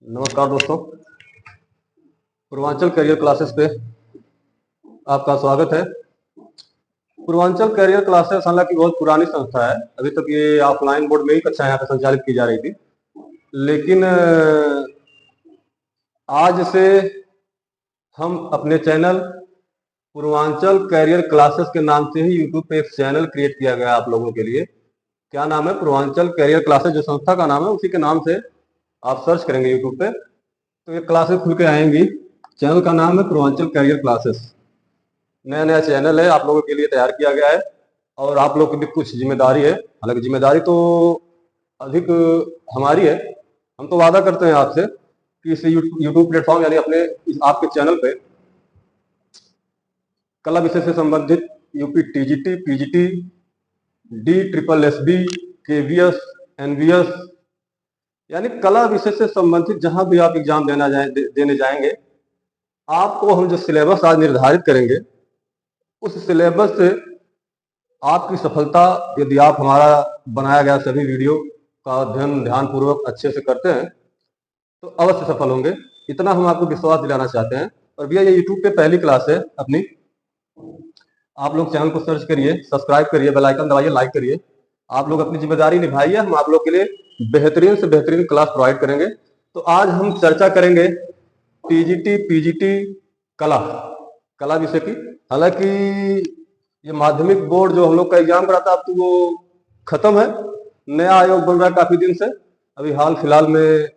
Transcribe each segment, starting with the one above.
नमस्कार दोस्तों, Purvanchal career classes पे आपका स्वागत है। पूर्वांचल करियर क्लासेस हालांकि बहुत पुरानी संस्था है। अभी तक ये ऑफलाइन बोर्ड में ही कक्षा यहाँ पे संचालित की जा रही थी, लेकिन आज से हम अपने चैनल पूर्वांचल करियर क्लासेस के नाम से ही यूट्यूब पे एक चैनल क्रिएट किया गया आप लोगों के लिए। क्या नाम है? Purvanchal career classes. जो संस्था का नाम है उसी के नाम से आप सर्च करेंगे यूट्यूब पे तो ये क्लासेस खुल के आएंगी। चैनल का नाम है पूर्वांचल करियर क्लासेस। नया नया चैनल है, आप लोगों के लिए तैयार किया गया है और आप लोगों की भी कुछ जिम्मेदारी है। हालांकि जिम्मेदारी तो अधिक हमारी है। हम तो वादा करते हैं आपसे कि इस यूट्यूब प्लेटफॉर्म यानी अपने आपके चैनल पे कला विषय से संबंधित UP TGT, PGT, D triple SB, KVS, NVS यानी कला विषय से संबंधित जहां भी आप एग्जाम देने जाएंगे, आपको हम जो सिलेबस आज निर्धारित करेंगे उस सिलेबस से आपकी सफलता, यदि आप हमारा बनाया गया सभी वीडियो का अध्ययन ध्यानपूर्वक अच्छे से करते हैं तो अवश्य सफल होंगे। इतना हम आपको विश्वास दिलाना चाहते हैं। और भैया ये यूट्यूब पे पहली क्लास है अपनी। आप लोग चैनल को सर्च करिए, सब्सक्राइब करिए, बेल आइकन दबाइए, लाइक करिए। आप लोग अपनी जिम्मेदारी निभाइए। हम आप लोग के लिए बेहतरीन से बेहतरीन क्लास प्रोवाइड करेंगे। तो आज हम चर्चा करेंगे टीजीटी, पीजीटी, कला विषय की। हालांकि ये माध्यमिक बोर्ड जो हम लोग का एग्जाम कराता अब तो वो खत्म है। नया आयोग बन रहा है काफी दिन से। अभी हाल फिलहाल में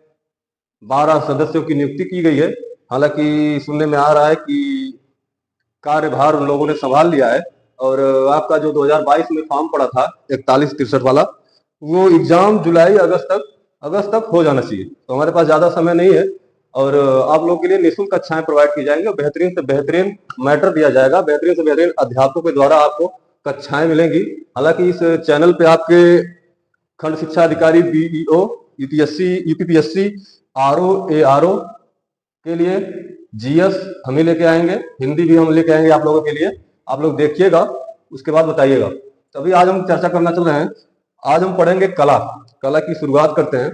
12 सदस्यों की नियुक्ति की गई है। हालांकि सुनने में आ रहा है कि कार्यभार उन लोगों ने संभाल लिया है और आपका जो 2022 में फॉर्म पड़ा था 4163 वाला, वो एग्जाम जुलाई अगस्त तक हो जाना चाहिए। तो हमारे पास ज्यादा समय नहीं है और आप लोगों के लिए निःशुल्क कक्षाएं प्रोवाइड की जाएंगी और बेहतरीन से बेहतरीन मैटर दिया जाएगा। बेहतरीन से बेहतरीन अध्यापकों के द्वारा आपको कक्षाएं मिलेंगी। हालांकि इस चैनल पे आपके खंड शिक्षा अधिकारी, बीईओ, यूपीपीएससी, आरओ, एआरओ के लिए जीएस हम ही लेके आएंगे, हिंदी भी हम लेके आएंगे आप लोगों के लिए। आप लोग देखिएगा, उसके बाद बताइएगा। तो अभी आज हम चर्चा करना चल रहे हैं। आज हम पढ़ेंगे कला की शुरुआत करते हैं।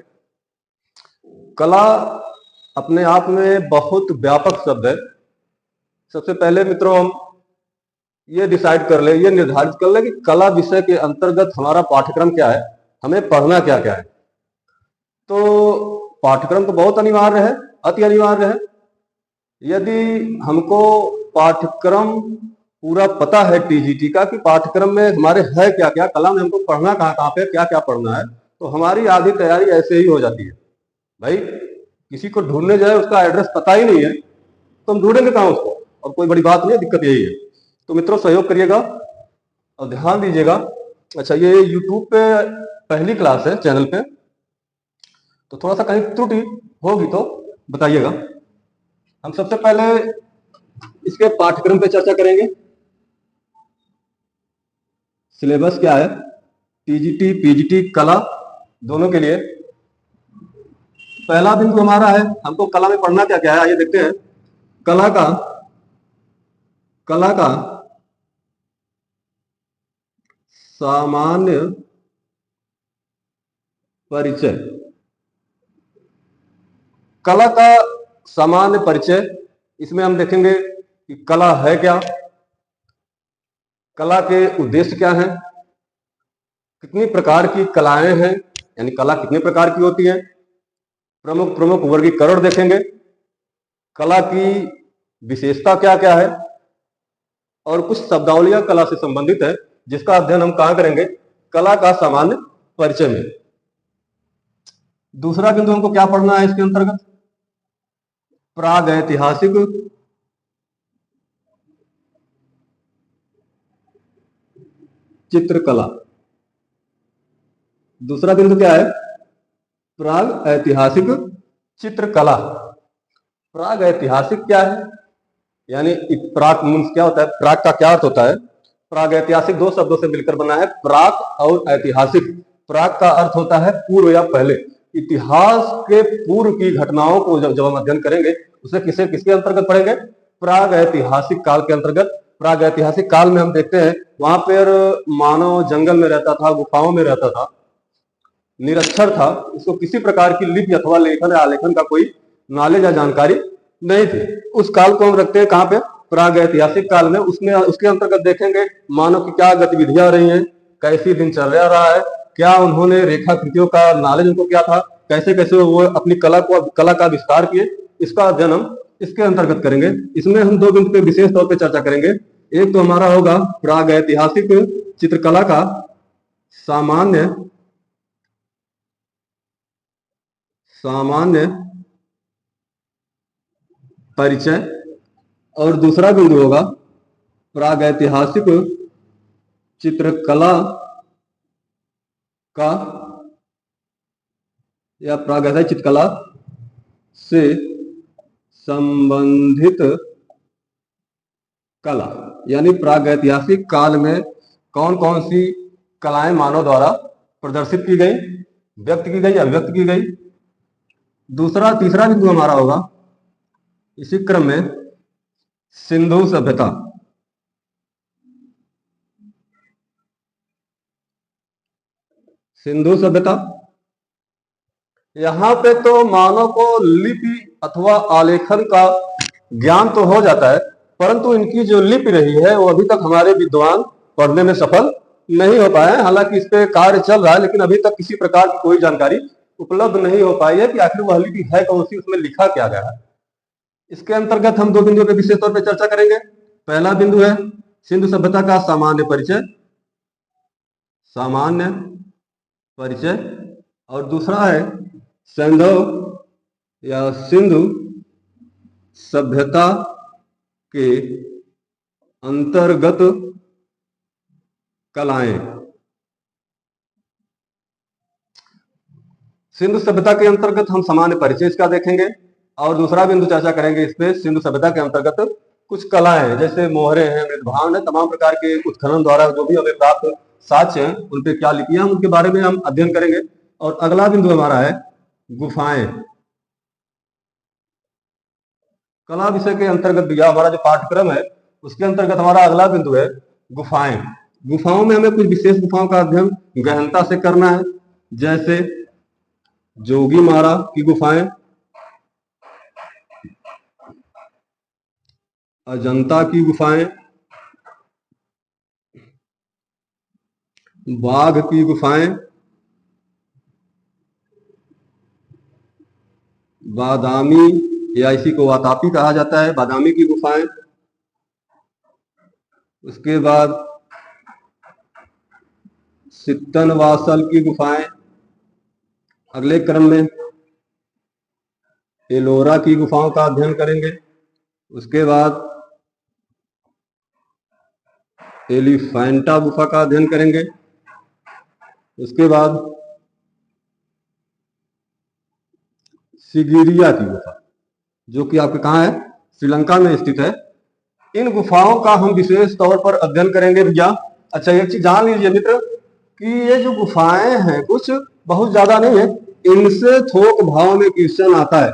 कला अपने आप में बहुत व्यापक शब्द है। सबसे पहले मित्रों हम ये डिसाइड कर ले, ये निर्धारित कर ले कि कला विषय के अंतर्गत हमारा पाठ्यक्रम क्या है, हमें पढ़ना क्या क्या है। तो पाठ्यक्रम तो बहुत अनिवार्य है, अति अनिवार्य है। यदि हमको पाठ्यक्रम पूरा पता है टीजीटी का कि पाठ्यक्रम में हमारे है क्या क्या, कला में हमको पढ़ना कहाँ पे, क्या क्या पढ़ना है, तो हमारी आधी तैयारी ऐसे ही हो जाती है। भाई किसी को ढूंढने जाए, उसका एड्रेस पता ही नहीं है तो हम ढूंढेंगे कहाँ उसको? और कोई बड़ी बात नहीं है, दिक्कत यही है। तो मित्रों सहयोग करिएगा और ध्यान दीजिएगा। अच्छा, ये यूट्यूब पे पहली क्लास है चैनल पे, तो थोड़ा सा कहीं त्रुटि होगी तो बताइएगा। हम सबसे पहले इसके पाठ्यक्रम पे चर्चा करेंगे। सिलेबस क्या है टीजीटी, पीजीटी, कला दोनों के लिए। पहला बिंदु हमारा है, हमको कला में पढ़ना क्या क्या है, आइए देखते हैं। कला का सामान्य परिचय। कला का सामान्य परिचय, इसमें हम देखेंगे कि कला है क्या, कला के उद्देश्य क्या हैं, कितनी प्रकार की कलाएं हैं, यानी कला कितने प्रकार की होती है, प्रमुख प्रमुख वर्गीकरण देखेंगे, कला की विशेषता क्या क्या है और कुछ शब्दावलियां कला से संबंधित है जिसका अध्ययन हम कहां करेंगे, कला का सामान्य परिचय में। दूसरा बिंदु हमको क्या पढ़ना है इसके अंतर्गत, प्राग ऐतिहासिक चित्रकला। दूसरा बिंदु क्या है, प्राग ऐतिहासिक चित्रकला। प्राग ऐतिहासिक क्या है, यानी प्राग मीन्स क्या होता है, प्राग का क्या अर्थ होता है। प्राग ऐतिहासिक दो शब्दों से मिलकर बना है, प्राग और ऐतिहासिक। प्राग का अर्थ होता है पूर्व या पहले, इतिहास के पूर्व की घटनाओं को जब हम अध्ययन करेंगे उसे किसके अंतर्गत पढ़ेंगे, प्राग ऐतिहासिक काल के अंतर्गत। प्राग ऐतिहासिक काल में हम देखते हैं वहां पर मानव जंगल में रहता था, गुफाओं में रहता था, निरक्षर था, उसको किसी प्रकार की लिपि अथवा लेखन या आलेखन का कोई नॉलेज या जानकारी नहीं थी। उस काल को हम रखते हैं कहाँ पे, प्राग ऐतिहासिक काल में। उसमें उसके अंतर्गत देखेंगे मानव की क्या गतिविधियां रही हैं, कैसी दिनचर्या रहा है, क्या उन्होंने रेखाकृतियों का नॉलेज उनको क्या था, कैसे कैसे वो अपनी कला का विस्तार किए, इसका अध्ययन हम इसके अंतर्गत करेंगे। इसमें हम दो बिंदु पे विशेष तौर पे चर्चा करेंगे। एक तो हमारा होगा प्राग ऐतिहासिक चित्रकला का सामान्य परिचय, और दूसरा बिंदु होगा प्राग ऐतिहासिक चित्रकला का या प्राग ऐतिहासिक चित्रकला से संबंधित कला, यानी प्राग ऐतिहासिक काल में कौन कौन सी कलाएं मानव द्वारा प्रदर्शित की गई, व्यक्त की गई, अभिव्यक्त की गई। तीसरा बिंदु हमारा होगा इसी क्रम में सिंधु सभ्यता। सिंधु सभ्यता, यहां पे तो मानव को लिपि अथवा आलेखन का ज्ञान तो हो जाता है, परंतु इनकी जो लिपि रही है वो अभी तक हमारे विद्वान पढ़ने में सफल नहीं हो पाए हैं। हालांकि इस पे कार्य चल रहा है, लेकिन अभी तक किसी प्रकार की कोई जानकारी उपलब्ध नहीं हो पाई है कि आखिर वह लिपि है कौन सी, उसमें लिखा क्या गया है। इसके अंतर्गत हम दो बिंदुओं पर विशेष तौर पर चर्चा करेंगे। पहला बिंदु है सिंधु सभ्यता का सामान्य परिचय, और दूसरा है सैंधव या सिंधु सभ्यता के अंतर्गत कलाएं। सिंधु सभ्यता के अंतर्गत हम सामान्य परिचय इसका देखेंगे, और दूसरा बिंदु चर्चा करेंगे इस पे सिंधु सभ्यता के अंतर्गत कुछ कलाएं, जैसे मोहरे हैं, मृदभावन है, तमाम प्रकार के उत्खनन द्वारा जो भी हमें प्राप्त साक्ष्य हैं, उन पे क्या लिपियां, उनके बारे में हम अध्ययन करेंगे। और अगला बिंदु हमारा है गुफाएं। कला विषय के अंतर्गत दिया हमारा जो पाठ्यक्रम है, उसके अंतर्गत हमारा अगला बिंदु है गुफाएं। गुफाओं में हमें कुछ विशेष गुफाओं का अध्ययन गहनता से करना है, जैसे जोगीमारा की गुफाएं, अजंता की गुफाएं, बाघ की गुफाएं, बादामी या इसी को वातापी कहा जाता है, बादामी की गुफाएं। उसके बाद सित्तनवासल की गुफाएं, अगले क्रम में एलोरा की गुफाओं का अध्ययन करेंगे। उसके बाद एलिफेंटा गुफा का अध्ययन करेंगे। उसके बाद सिगिरिया की गुफा, जो कि आपके कहाँ है, श्रीलंका में स्थित है। इन गुफाओं का हम विशेष तौर पर अध्ययन करेंगे भैया। अच्छा, एक चीज जान लीजिए मित्र कि ये जो गुफाएं हैं कुछ बहुत ज्यादा नहीं है, इनसे थोक भाव में क्वेश्चन आता है।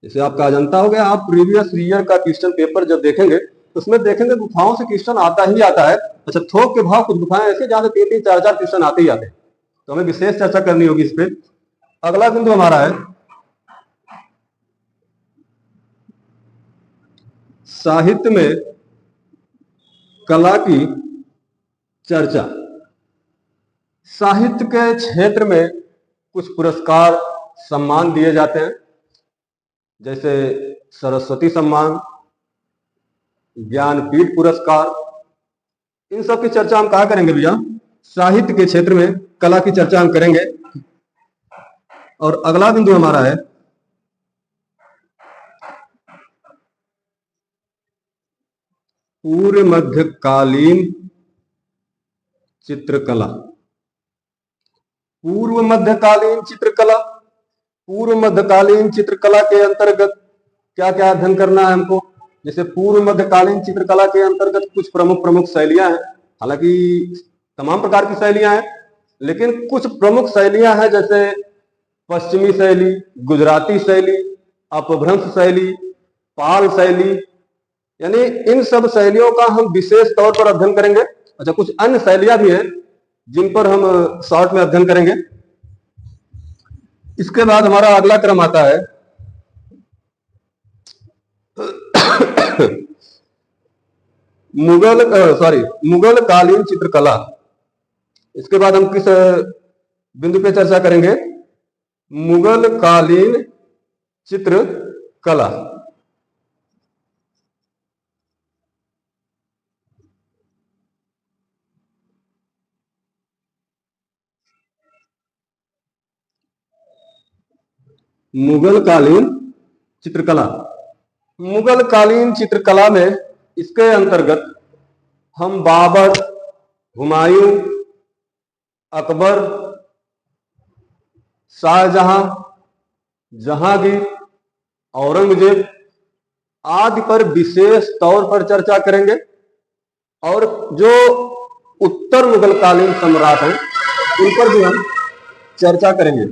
जैसे आपका अजंता हो गया, आप प्रीवियस ईयर का क्वेश्चन पेपर जब देखेंगे तो उसमें देखेंगे गुफाओं से क्वेश्चन आता ही आता है। अच्छा, थोक के भाव कुछ गुफाएं ऐसे जहां से 3-3, 4-4 क्वेश्चन आते ही आते हैं, तो हमें विशेष चर्चा करनी होगी इस पे। अगला बिंदु हमारा है साहित्य में कला की चर्चा। साहित्य के क्षेत्र में कुछ पुरस्कार सम्मान दिए जाते हैं, जैसे सरस्वती सम्मान, ज्ञानपीठ पुरस्कार। इन सब की चर्चा हम कहा करेंगे भैया, साहित्य के क्षेत्र में कला की चर्चा हम करेंगे। और अगला बिंदु हमारा है पूर्व मध्यकालीन चित्रकला। पूर्व मध्यकालीन चित्रकला, पूर्व मध्यकालीन चित्रकला के अंतर्गत क्या क्या अध्ययन करना है हमको। जैसे पूर्व मध्यकालीन चित्रकला के अंतर्गत कुछ प्रमुख शैलियां हैं, हालांकि तमाम प्रकार की शैलियां हैं, लेकिन कुछ प्रमुख शैलियां हैं, जैसे पश्चिमी शैली, गुजराती शैली, अपभ्रंश शैली, पाल शैली, यानी इन सब शैलियों का हम विशेष तौर पर अध्ययन करेंगे। अच्छा, कुछ अन्य शैलियां भी हैं जिन पर हम शॉर्ट में अध्ययन करेंगे। इसके बाद हमारा अगला क्रम आता है मुगल सॉरी मुगल कालीन चित्रकला। इसके बाद हम किस बिंदु पे चर्चा करेंगे? मुगल कालीन चित्रकला। मुगल कालीन चित्रकला। मुगल कालीन चित्रकला में इसके अंतर्गत हम बाबर, हुमायूं, अकबर, शाहजहां, जहांगीर, औरंगजेब आदि पर विशेष तौर पर चर्चा करेंगे और जो उत्तर मुगल कालीन सम्राट हैं उन पर भी हम चर्चा करेंगे।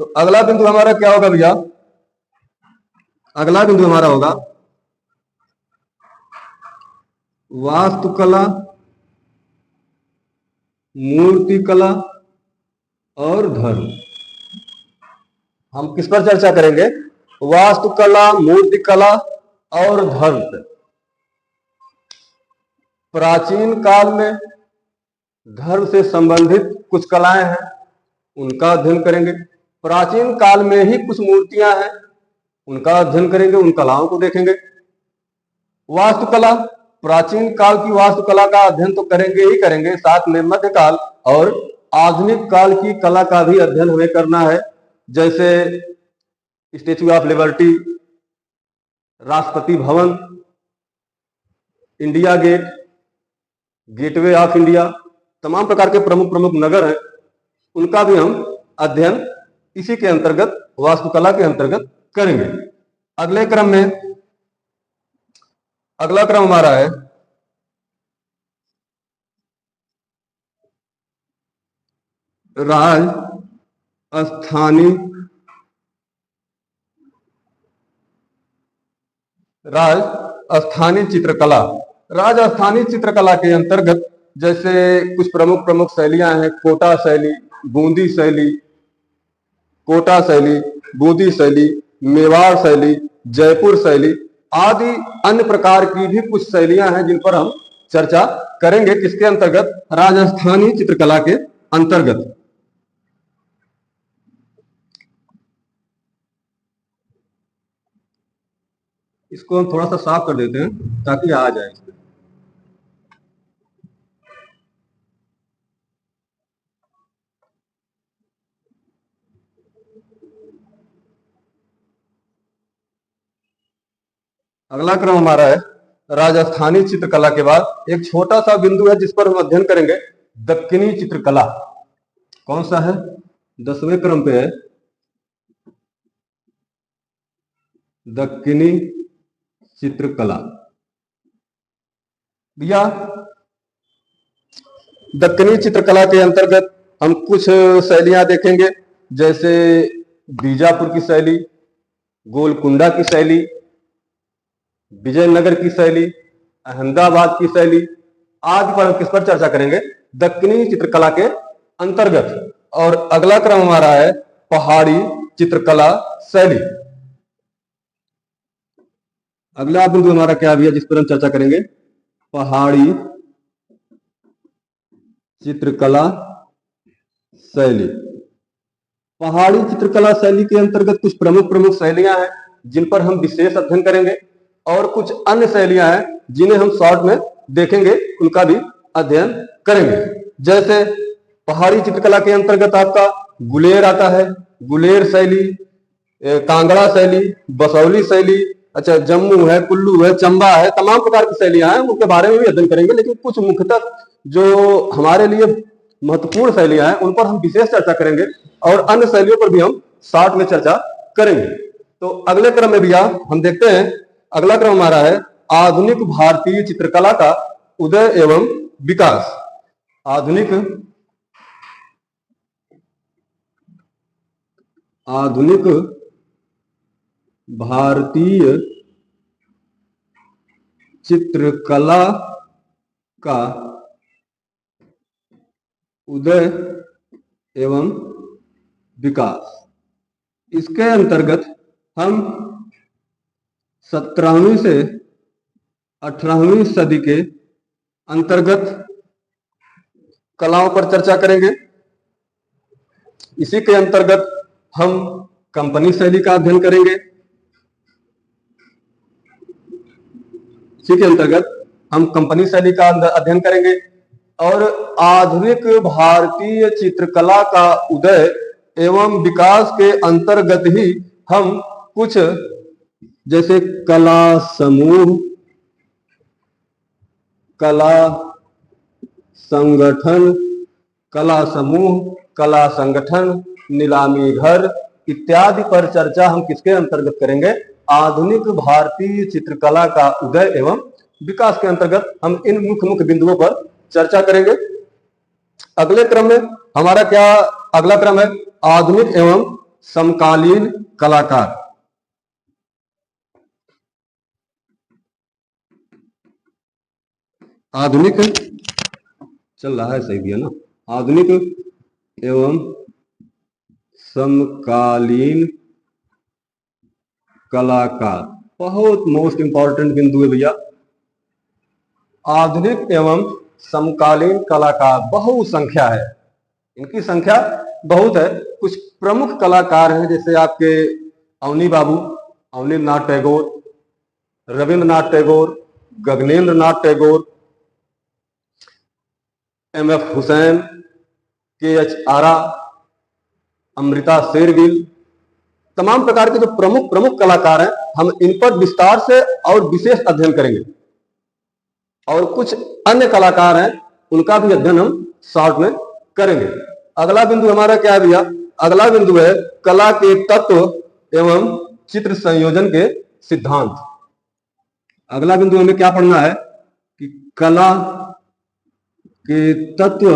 तो अगला बिंदु हमारा क्या होगा भैया? अगला बिंदु हमारा होगा वास्तुकला, मूर्तिकला और धर्म। हम किस पर चर्चा करेंगे? वास्तुकला, मूर्तिकला और धर्म पे। प्राचीन काल में धर्म से संबंधित कुछ कलाएं हैं, उनका अध्ययन करेंगे। प्राचीन काल में ही कुछ मूर्तियां हैं, उनका अध्ययन करेंगे, उन कलाओं को देखेंगे। वास्तुकला, प्राचीन काल की वास्तुकला का अध्ययन तो करेंगे ही करेंगे, साथ में मध्यकाल और आधुनिक काल की कला का भी अध्ययन हमें करना है। जैसे statue of liberty, Rashtrapati Bhavan, India gate, gateway of India, तमाम प्रकार के प्रमुख प्रमुख नगर हैं, उनका भी हम अध्ययन इसी के अंतर्गत, वास्तुकला के अंतर्गत करेंगे। अगले क्रम में अगला क्रम हमारा है राजस्थानी चित्रकला। राजस्थानी चित्रकला के अंतर्गत जैसे कुछ प्रमुख प्रमुख शैलियां हैं, कोटा शैली, बूंदी शैली, कोटा शैली, बूंदी शैली, मेवाड़ शैली, जयपुर शैली आदि अन्य प्रकार की भी कुछ शैलियां हैं जिन पर हम चर्चा करेंगे। किसके अंतर्गत? राजस्थानी चित्रकला के अंतर्गत। इसको हम थोड़ा सा साफ कर देते हैं ताकि आ जाए। अगला क्रम हमारा है राजस्थानी चित्रकला के बाद एक छोटा सा बिंदु है जिस पर हम अध्ययन करेंगे, दक्कनी चित्रकला। कौन सा है? 10वें क्रम पे है, दक्कनी चित्रकला। भैया दक्कनी चित्रकला के अंतर्गत हम कुछ शैलियां देखेंगे, जैसे बीजापुर की शैली, गोलकुंडा की शैली, विजयनगर की शैली, अहमदाबाद की शैली आदि पर हम किस पर चर्चा करेंगे? दक्कनी चित्रकला के अंतर्गत। और अगला क्रम हमारा है पहाड़ी चित्रकला शैली। अगला बिंदु हमारा क्या भैया जिस पर हम चर्चा करेंगे? पहाड़ी चित्रकला शैली। पहाड़ी चित्रकला शैली के अंतर्गत कुछ प्रमुख प्रमुख शैलियां हैं जिन पर हम विशेष अध्ययन करेंगे और कुछ अन्य शैलियां हैं जिन्हें हम शॉर्ट में देखेंगे, उनका भी अध्ययन करेंगे। जैसे पहाड़ी चित्रकला के अंतर्गत आपका गुलेर आता है, गुलेर शैली, कांगड़ा शैली, बसौली शैली, अच्छा जम्मू है, कुल्लू है, चंबा है, तमाम प्रकार की शैलियां हैं, उनके बारे में भी अध्ययन करेंगे। लेकिन कुछ मुख्यतः जो हमारे लिए महत्वपूर्ण शैलियां हैं उन पर हम विशेष चर्चा करेंगे और अन्य शैलियों पर भी हम शॉर्ट में चर्चा करेंगे। तो अगले क्रम में भैया हम देखते हैं, अगला क्रम हमारा है आधुनिक भारतीय चित्रकला का उदय एवं विकास। आधुनिक भारतीय चित्रकला का उदय एवं विकास। इसके अंतर्गत हम 17वीं से 18वीं सदी के अंतर्गत कलाओं पर चर्चा करेंगे। इसी के अंतर्गत हम कंपनी शैली का अध्ययन करेंगे। इसी के अंतर्गत हम कंपनी शैली का अध्ययन करेंगे और आधुनिक भारतीय चित्रकला का उदय एवं विकास के अंतर्गत ही हम कुछ जैसे कला समूह, कला संगठन, कला समूह, कला संगठन, नीलामी घर इत्यादि पर चर्चा हम किसके अंतर्गत करेंगे? आधुनिक भारतीय चित्रकला का उदय एवं विकास के अंतर्गत हम इन मुख्य मुख्य बिंदुओं पर चर्चा करेंगे। अगले क्रम में हमारा क्या अगला क्रम है? आधुनिक एवं समकालीन कलाकार। आधुनिक चल रहा है, सही दिया ना? आधुनिक एवं समकालीन कलाकार बहुत मोस्ट इंपॉर्टेंट बिंदु है भैया। आधुनिक एवं समकालीन कलाकार बहुसंख्या है, इनकी संख्या बहुत है। कुछ प्रमुख कलाकार हैं जैसे आपके अवनी बाबू, अवनींद्रनाथ टैगोर, रविंद्रनाथ टैगोर, गगनेंद्र नाथ टैगोर, एम.एफ. हुसैन, के.एच. आरा, अमृता शेरगिल, तमाम प्रकार के जो प्रमुख कलाकार हैं हम इन पर विस्तार से और विशेष अध्ययन करेंगे। और कुछ अन्य कलाकार हैं उनका भी अध्ययन हम शॉर्ट में करेंगे। अगला बिंदु हमारा क्या है भैया? अगला बिंदु है कला के तत्व एवं चित्र संयोजन के सिद्धांत। अगला बिंदु हमें क्या पढ़ना है कि कला के तत्व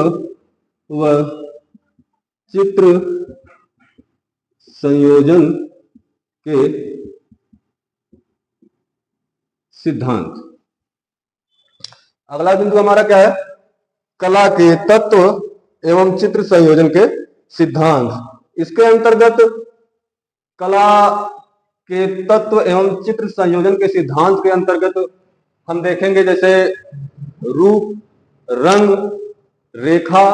व चित्र संयोजन के सिद्धांत। अगला बिंदु हमारा क्या है? कला के तत्व एवं चित्र संयोजन के सिद्धांत। इसके अंतर्गत कला के तत्व एवं चित्र संयोजन के सिद्धांत के अंतर्गत हम देखेंगे जैसे रूप, रंग, रेखा,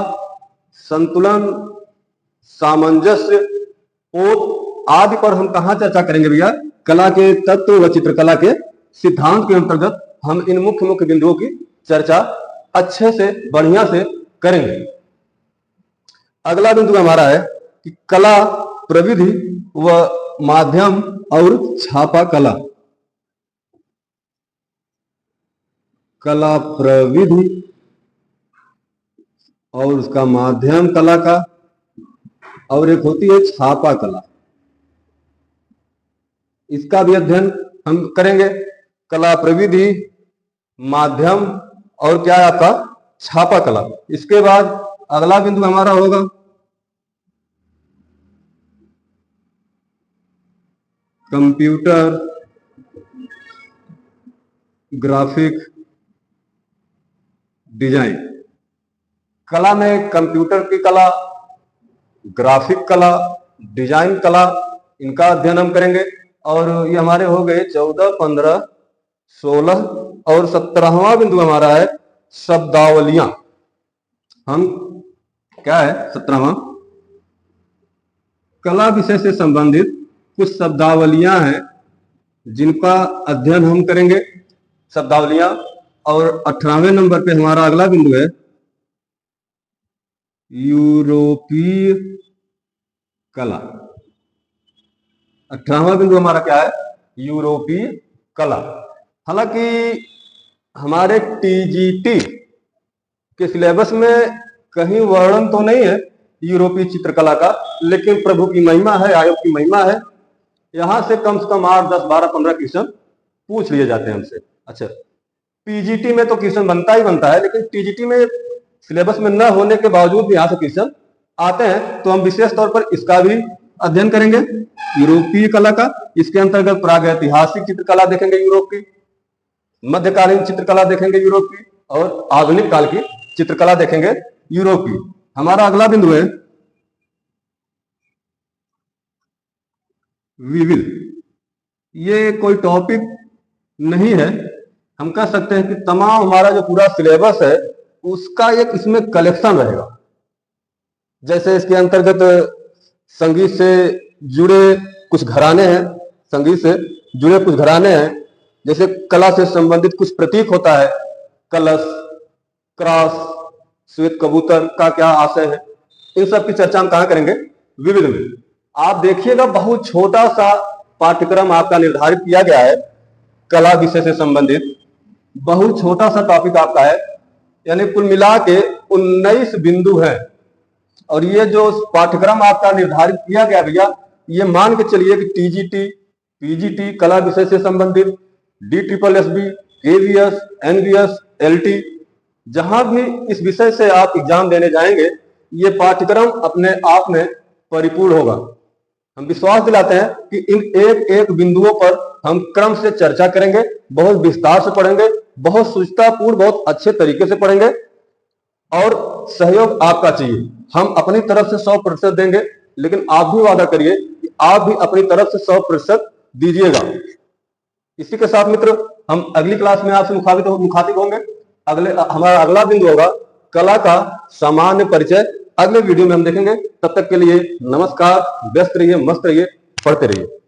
संतुलन, सामंजस्य, ओत आदि पर हम कहां चर्चा करेंगे भैया? कला के तत्व व चित्रकला के सिद्धांत के अंतर्गत हम इन मुख्य मुख्य बिंदुओं की चर्चा अच्छे से बढ़िया से करेंगे। अगला बिंदु हमारा है कि कला प्रविधि व माध्यम और छापा कला। कला प्रविधि और उसका माध्यम कला का, और एक होती है छापा कला, इसका भी अध्ययन हम करेंगे। कला प्रविधि, माध्यम और क्या है आपका? छापा कला। इसके बाद अगला बिंदु हमारा होगा कंप्यूटर ग्राफिक डिजाइन। कला में कंप्यूटर की कला, ग्राफिक कला, डिजाइन कला, इनका अध्ययन हम करेंगे। और ये हमारे हो गए 14, 15, 16 और 17वां बिंदु हमारा है शब्दावलियां। हम क्या है 17वां? कला विषय से संबंधित कुछ शब्दावलियां हैं जिनका अध्ययन हम करेंगे, शब्दावलियां। और 18वें नंबर पे हमारा अगला बिंदु है यूरोपीय कला। 18वां बिंदु हमारा क्या है? यूरोपीय कला। हालांकि हमारे टीजीटी के सिलेबस में कहीं वर्णन तो नहीं है यूरोपीय चित्रकला का, लेकिन प्रभु की महिमा है, आयोग की महिमा है, यहां से कम 8, 10, 12, 15 क्वेश्चन पूछ लिए जाते हैं हमसे। अच्छा, पीजीटी में तो क्वेश्चन बनता ही बनता है, लेकिन टीजीटी में सिलेबस में न होने के बावजूद भी यहाँ से क्वेश्चन आते हैं, तो हम विशेष तौर पर इसका भी अध्ययन करेंगे, यूरोपीय कला का। इसके अंतर्गत प्रागैतिहासिक चित्रकला देखेंगे यूरोप की, मध्यकालीन चित्रकला देखेंगे यूरोप की, और आधुनिक काल की चित्रकला देखेंगे यूरोप की। हमारा अगला बिंदु है विविल। ये कोई टॉपिक नहीं है। हम कह सकते हैं कि तमाम हमारा जो पूरा सिलेबस है उसका एक इसमें कलेक्शन रहेगा। जैसे इसके अंतर्गत संगीत से जुड़े कुछ घराने हैं, संगीत से जुड़े कुछ घराने हैं, जैसे कला से संबंधित कुछ प्रतीक होता है, कलश, क्रॉस, श्वेत कबूतर का क्या आशय है, इन सब की चर्चा हम कहाँ करेंगे, विविध में। आप देखिएगा बहुत छोटा सा पाठ्यक्रम आपका निर्धारित किया गया है, कला विषय से संबंधित बहुत छोटा सा टॉपिक आपका है, यानी कुल मिला के 19 बिंदु हैं। और ये जो पाठ्यक्रम आपका निर्धारित किया गया भैया, ये मान के चलिए कि टीजीटी, पीजीटी कला विषय से संबंधित, DSSB, KVS, NVS, LT, जहां भी इस विषय से आप एग्जाम देने जाएंगे ये पाठ्यक्रम अपने आप में परिपूर्ण होगा। हम विश्वास दिलाते हैं कि इन एक एक बिंदुओं पर हम क्रम से चर्चा करेंगे, बहुत विस्तार से पढ़ेंगे, बहुत सुचितापूर्ण, बहुत अच्छे तरीके से पढ़ेंगे और सहयोग आपका चाहिए। हम अपनी तरफ से 100% देंगे, लेकिन आप भी वादा करिए कि आप भी अपनी तरफ से 100% दीजिएगा। इसी के साथ मित्र हम अगली क्लास में आपसे मुखातिब होंगे। हमारा अगला बिंदु होगा कला का सामान्य परिचय। अगले वीडियो में हम देखेंगे। तब तक के लिए नमस्कार, व्यस्त रहिए, मस्त रहिए, पढ़ते रहिए।